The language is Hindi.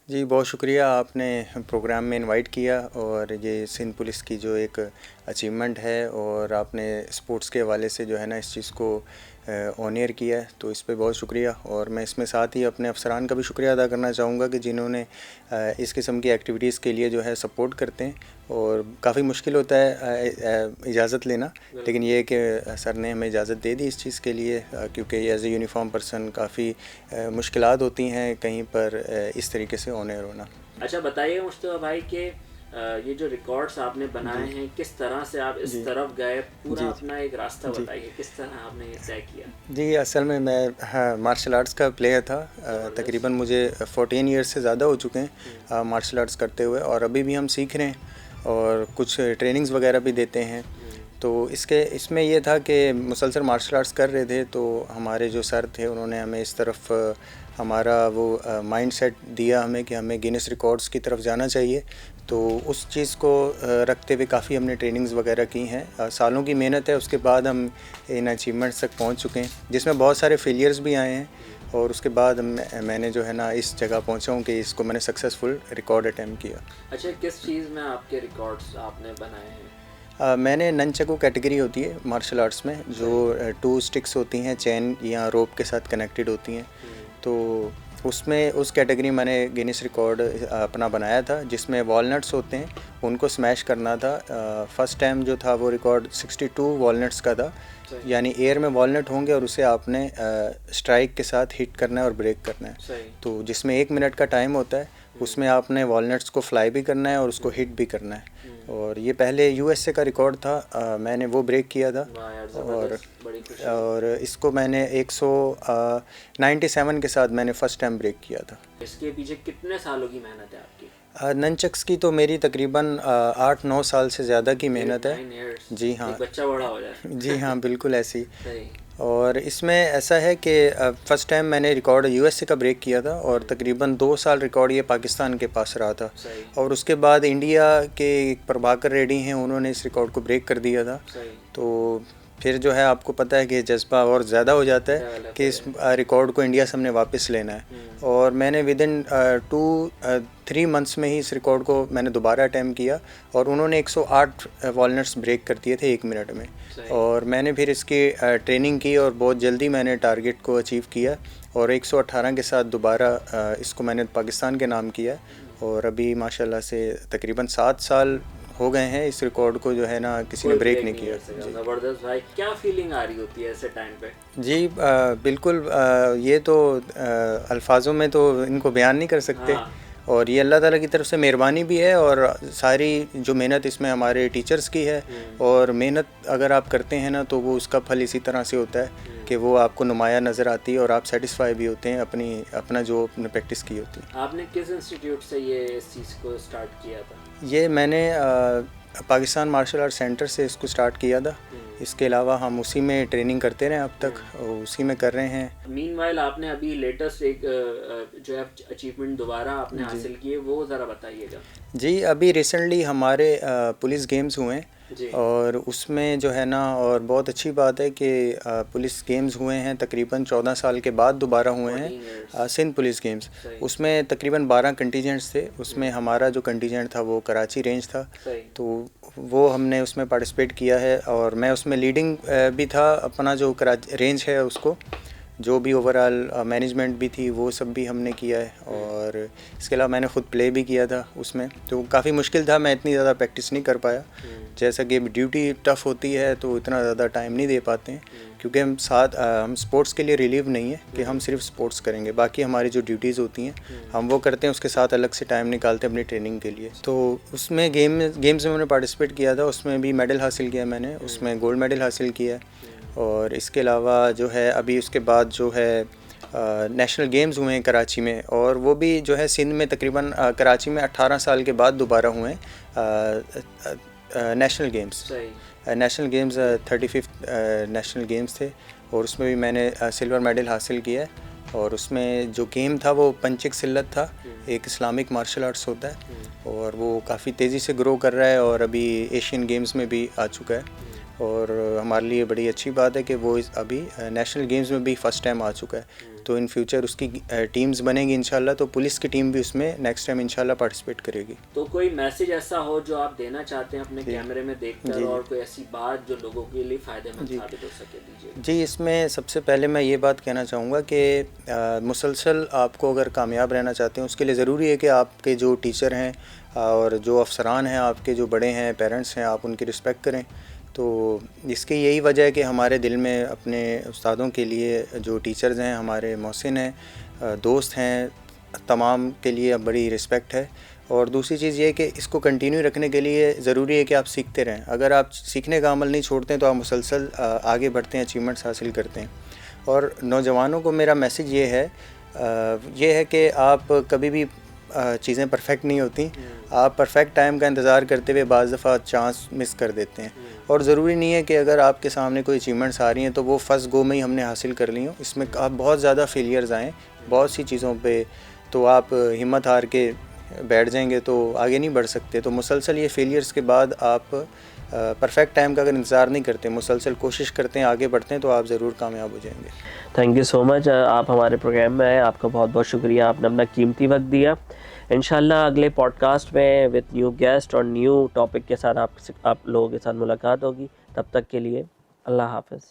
जी, बहुत शुक्रिया आपने प्रोग्राम में इनवाइट किया और ये सिंध पुलिस की जो एक अचीवमेंट है और आपने स्पोर्ट्स के हवाले से जो है ना इस चीज़ को ऑनियर किया है, तो इस पे बहुत शुक्रिया। और मैं इसमें साथ ही अपने अफसरान का भी शुक्रिया अदा करना चाहूँगा कि जिन्होंने इस किस्म की एक्टिविटीज़ के लिए जो है सपोर्ट करते हैं। और काफ़ी मुश्किल होता है इजाज़त लेना, लेकिन ये है कि सर ने हमें इजाज़त दे दी इस चीज़ के लिए, क्योंकि एज ए यूनिफॉर्म पर्सन काफ़ी मुश्किलात होती हैं कहीं पर इस तरीके से ऑनर होना। अच्छा बताइए मुश्तबा भाई कि ये जो रिकॉर्ड्स आपने बनाए जी हैं, किस तरह से आप इस जी तरफ गए, पूरा जी अपना एक रास्ता जी बताइए, किस तरह आपने ये तय किया। जी, असल में मैं, हाँ, मार्शल आर्ट्स का प्लेयर था। ज़बरदस्त। तकरीबन मुझे 14 ईयर्स से ज़्यादा हो चुके हैं मार्शल आर्ट्स करते हुए, और अभी भी हम सीख रहे हैं और कुछ ट्रेनिंग्स वगैरह भी देते हैं। तो इसमें ये था कि मुसलसल मार्शल आर्ट्स कर रहे थे, तो हमारे जो सर थे उन्होंने हमें इस तरफ हमारा वो माइंड सेट दिया हमें कि हमें गिनीज रिकॉर्ड्स की तरफ जाना चाहिए। तो उस चीज़ को रखते हुए काफ़ी हमने ट्रेनिंग्स वगैरह की हैं। सालों की मेहनत है, उसके बाद हम इन अचीवमेंट्स तक पहुंच चुके हैं, जिसमें बहुत सारे फेलियर्स भी आए हैं। और उसके बाद मैंने जो है ना इस जगह पहुंचा हूँ कि इसको मैंने सक्सेसफुल रिकॉर्ड अटैम्प्ट किया। अच्छा, किस चीज़ में आपके रिकॉर्ड्स आपने बनाए हैं? मैंने ननचकू कैटेगरी होती है मार्शल आर्ट्स में, जो 2 स्टिक्स होती हैं, चेन या रोप के साथ कनेक्टेड होती हैं। तो उसमें उस कैटेगरी मैंने गिनीज रिकॉर्ड अपना बनाया था, जिसमें वॉलनट्स होते हैं, उनको स्मैश करना था। फर्स्ट टाइम जो था वो रिकॉर्ड 62 वॉलनट्स का था, यानी एयर में वॉलनट होंगे और उसे आपने स्ट्राइक के साथ हिट करना है और ब्रेक करना है। तो जिसमें 1 मिनट का टाइम होता है, उसमें आपने वॉलनट्स को फ्लाई भी करना है और उसको हिट भी करना है। और ये पहले यूएसए का रिकॉर्ड था, मैंने वो ब्रेक किया था। और इसको मैंने 197 के साथ मैंने फ़र्स्ट टाइम ब्रेक किया था। इसके पीछे कितने सालों की मेहनत है आपकी? ननचक्स की तो मेरी तकरीबन 8-9 साल से ज़्यादा की मेहनत है। जी हाँ, एक बच्चा बड़ा हो जाए। जी हाँ, बिल्कुल ऐसी। सही। और इसमें ऐसा है कि फ़र्स्ट टाइम मैंने रिकॉर्ड यूएसए का ब्रेक किया था, और तकरीबन 2 साल रिकॉर्ड ये पाकिस्तान के पास रहा था। सही। और उसके बाद इंडिया के एक प्रभाकर रेड्डी हैं, उन्होंने इस रिकॉर्ड को ब्रेक कर दिया था। सही। तो फिर जो है आपको पता है कि जज्बा और ज़्यादा हो जाता है कि इस रिकॉर्ड को इंडिया से हमने वापस लेना है। और मैंने विदिन 2-3 मंथ्स में ही इस रिकॉर्ड को मैंने दोबारा अटैम्प्ट किया, और उन्होंने 108 वॉलनट्स ब्रेक कर दिए थे 1 मिनट में। और मैंने फिर इसकी ट्रेनिंग की और बहुत जल्दी मैंने टारगेट को अचीव किया, और 118 के साथ दोबारा इसको मैंने पाकिस्तान के नाम किया। और अभी माशाल्लाह से तकरीबन 7 साल हो गए हैं इस रिकॉर्ड को जो है ना किसी ने ब्रेक नहीं किया। ज़बरदस्त भाई, क्या फीलिंग आ रही होती है ऐसे टाइम पे? जी बिल्कुल, ये तो अल्फाजों में तो इनको बयान नहीं कर सकते। हाँ। और ये अल्लाह ताला की तरफ से मेहरबानी भी है, और सारी जो मेहनत इसमें हमारे टीचर्स की है। और मेहनत अगर आप करते हैं ना, तो वो उसका फल इसी तरह से होता है कि वो आपको नुमाया नज़र आती है और आप सेटिस्फाई भी होते हैं अपना जो आपने प्रैक्टिस की होती है। आपने किस इंस्टीट्यूट से ये इस चीज़ को स्टार्ट किया था? ये मैंने पाकिस्तान मार्शल आर्ट सेंटर से इसको स्टार्ट किया था। इसके अलावा हम उसी में ट्रेनिंग करते रहे अब तक, और उसी में कर रहे हैं। मीनवाइल आपने अभी लेटेस्ट एक जो है अचीवमेंट दोबारा आपने हासिल किए, वो ज़रा बताइएगा। जी, अभी रिसेंटली हमारे पुलिस गेम्स हुए हैं, और उसमें जो है ना, और बहुत अच्छी बात है कि पुलिस गेम्स हुए हैं तकरीबन 14 साल के बाद दोबारा हुए हैं, सिंध पुलिस गेम्स। उसमें तकरीबन 12 कंटीजेंट्स थे, उसमें हमारा जो कंटीजेंट था वो कराची रेंज था। तो वो हमने उसमें पार्टिसिपेट किया है, और मैं उसमें लीडिंग भी था, अपना जो कराची रेंज है उसको, जो भी ओवरऑल मैनेजमेंट भी थी वो सब भी हमने किया है। और इसके अलावा मैंने ख़ुद प्ले भी किया था उसमें, तो काफ़ी मुश्किल था, मैं इतनी ज़्यादा प्रैक्टिस नहीं कर पाया। जैसा कि ड्यूटी टफ़ होती है तो इतना ज़्यादा टाइम नहीं दे पाते हैं, क्योंकि हम स्पोर्ट्स के लिए रिलीव नहीं है कि हम सिर्फ स्पोर्ट्स करेंगे, बाकी हमारी जो ड्यूटीज़ होती हैं हम वो करते हैं, उसके साथ अलग से टाइम निकालते हैं अपनी ट्रेनिंग के लिए। तो उसमें गेम्स में मैंने पार्टिसिपेट किया था, उसमें भी मेडल हासिल किया मैंने, उसमें गोल्ड मेडल हासिल किया। और इसके अलावा जो है अभी उसके बाद जो है नेशनल गेम्स हुए हैं कराची में, और वो भी जो है सिंध में तकरीबन कराची में 18 साल के बाद दोबारा हुए हैं national games 35th national games थे, और उसमें भी मैंने सिल्वर मेडल हासिल किया है। और उसमें जो गेम था वो पंचिक सिल्लत था, एक इस्लामिक मार्शल आर्ट्स होता है, और वो काफ़ी तेज़ी से ग्रो कर रहा है, और अभी एशियन गेम्स में भी आ चुका है। और हमारे लिए बड़ी अच्छी बात है कि वो अभी नेशनल गेम्स में भी फ़र्स्ट टाइम आ चुका है। तो इन फ्यूचर उसकी टीम्स बनेगी इंशाल्लाह, तो पुलिस की टीम भी उसमें नेक्स्ट टाइम इंशाल्लाह पार्टिसिपेट करेगी। तो कोई मैसेज ऐसा हो जो आप देना चाहते हैं अपने कैमरे में देखकर, और कोई ऐसी बात जो लोगों के लिए फ़ायदेमंद साबित हो सके, दीजिए। जी, इसमें सबसे पहले मैं ये बात कहना चाहूँगा कि मुसलसल आपको अगर कामयाब रहना चाहते हैं, उसके लिए ज़रूरी है कि आपके जो टीचर हैं और जो अफसरान हैं, आपके जो बड़े हैं, पेरेंट्स हैं, आप उनकी रिस्पेक्ट करें। तो इसकी यही वजह है कि हमारे दिल में अपने उस्तादों के लिए, जो टीचर्स हैं, हमारे मोहसिन हैं, दोस्त हैं, तमाम के लिए बड़ी रिस्पेक्ट है। और दूसरी चीज़ ये है कि इसको कंटिन्यू रखने के लिए ज़रूरी है कि आप सीखते रहें। अगर आप सीखने का अमल नहीं छोड़ते हैं तो आप मुसलसल आगे बढ़ते हैं, अचीवमेंट्स हासिल करते हैं। और नौजवानों को मेरा मैसेज ये है कि आप कभी भी चीज़ें परफेक्ट नहीं होती। आप परफेक्ट टाइम का इंतज़ार करते हुए बाज़ दफ़ा चांस मिस कर देते हैं। और ज़रूरी नहीं है कि अगर आपके सामने कोई अचीवमेंट्स आ रही हैं तो वो फर्स्ट गो में ही हमने हासिल कर ली हो। इसमें आप बहुत ज़्यादा फेलियर्स आएँ बहुत सी चीज़ों पे, तो आप हिम्मत हार के बैठ जाएंगे तो आगे नहीं बढ़ सकते। तो मुसलसल ये फेलियर्स के बाद आप परफेक्ट टाइम का अगर इंतज़ार नहीं करते, मुसलसल कोशिश करते हैं, आगे बढ़ते हैं, तो आप ज़रूर कामयाब हो जाएंगे। थैंक यू सो मच, आप हमारे प्रोग्राम में आए, आपका बहुत बहुत शुक्रिया, आपने अपना कीमती वक्त दिया। इंशाल्लाह अगले पॉडकास्ट में विद न्यू गेस्ट और न्यू टॉपिक के साथ आप लोगों के साथ मुलाकात होगी। तब तक के लिए अल्लाह हाफ़िज़।